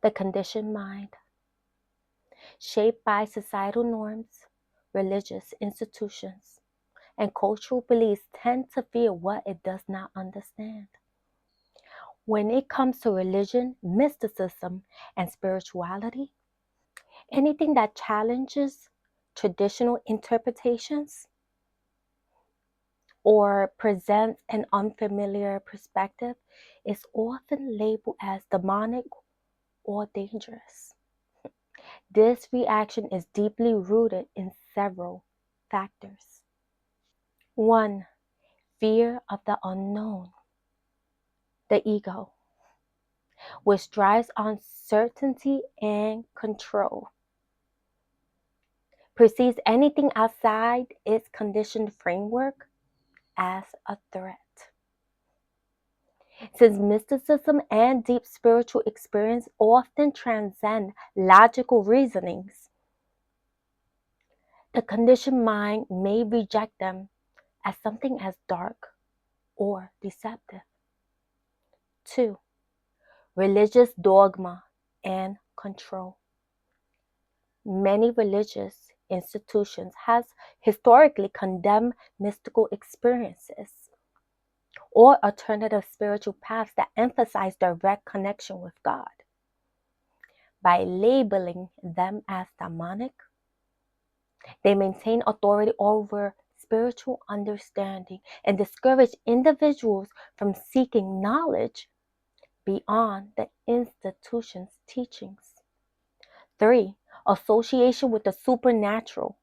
The conditioned mind, shaped by societal norms, religious institutions, and cultural beliefs, tend to fear what it does not understand. When it comes to religion, mysticism, and spirituality, anything that challenges traditional interpretations or presents an unfamiliar perspective is often labeled as demonic or dangerous. This reaction is deeply rooted in several factors. 1. Fear of the unknown. The ego, which drives on certainty and control, perceives anything outside its conditioned framework as a threat. Since mysticism and deep spiritual experience often transcend logical reasonings, the conditioned mind may reject them as something as dark or deceptive. 2. Religious dogma and control. Many religious institutions have historically condemned mystical experiences or alternative spiritual paths that emphasize direct connection with God. By labeling them as demonic, they maintain authority over spiritual understanding and discourage individuals from seeking knowledge beyond the institution's teachings. 3. Association with the supernatural.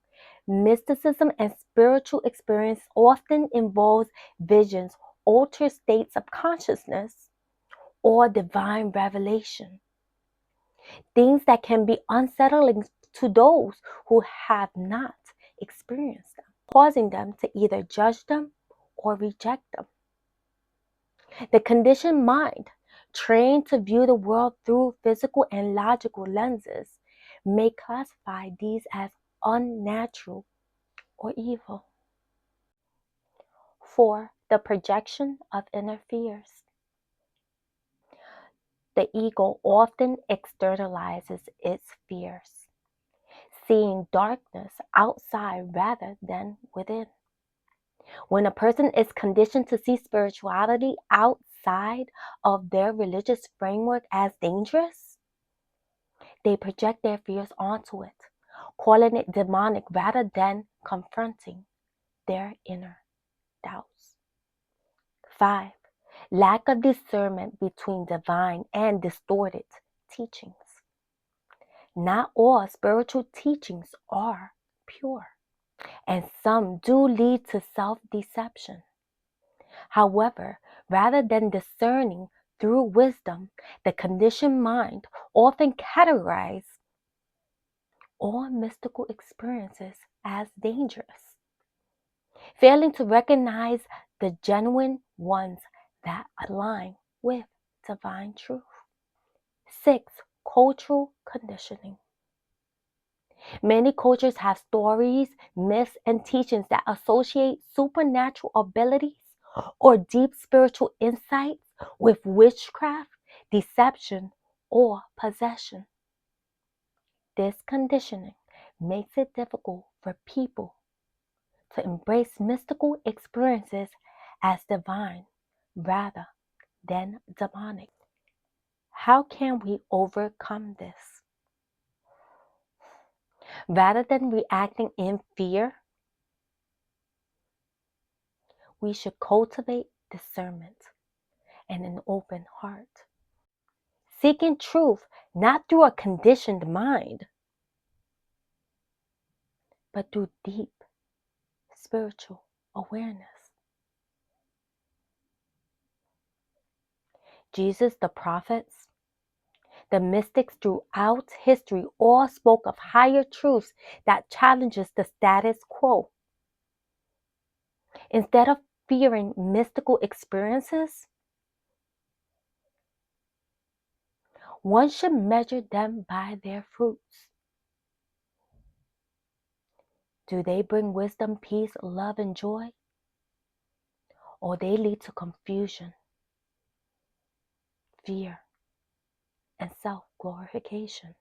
Mysticism and spiritual experience often involves visions, altered states of consciousness, or divine revelation. Things that can be unsettling to those who have not experienced them, causing them to either judge them or reject them. The conditioned mind, trained to view the world through physical and logical lenses, may classify these as unnatural or evil. 4. The projection of inner fears. The ego often externalizes its fears, seeing darkness outside rather than within. When a person is conditioned to see spirituality outside of their religious framework as dangerous, they project their fears onto it, calling it demonic rather than confronting their inner doubts. 5. Lack of discernment between divine and distorted teachings. Not all spiritual teachings are pure, and some do lead to self-deception. However, rather than discerning through wisdom, the conditioned mind often categorizes all mystical experiences as dangerous, failing to recognize the genuine ones that align with divine truth. 6. Cultural conditioning. Many cultures have stories, myths, and teachings that associate supernatural abilities or deep spiritual insights with witchcraft, deception, or possession. This conditioning makes it difficult for people to embrace mystical experiences as divine rather than demonic. How can we overcome this? Rather than reacting in fear, we should cultivate discernment and an open heart, seeking truth not through a conditioned mind, but through deep spiritual awareness. Jesus, the prophets, the mystics throughout history all spoke of higher truths that challenges the status quo. Instead of fearing mystical experiences, one should measure them by their fruits. Do they bring wisdom, peace, love, and joy? Or they lead to confusion, fear, and self glorification.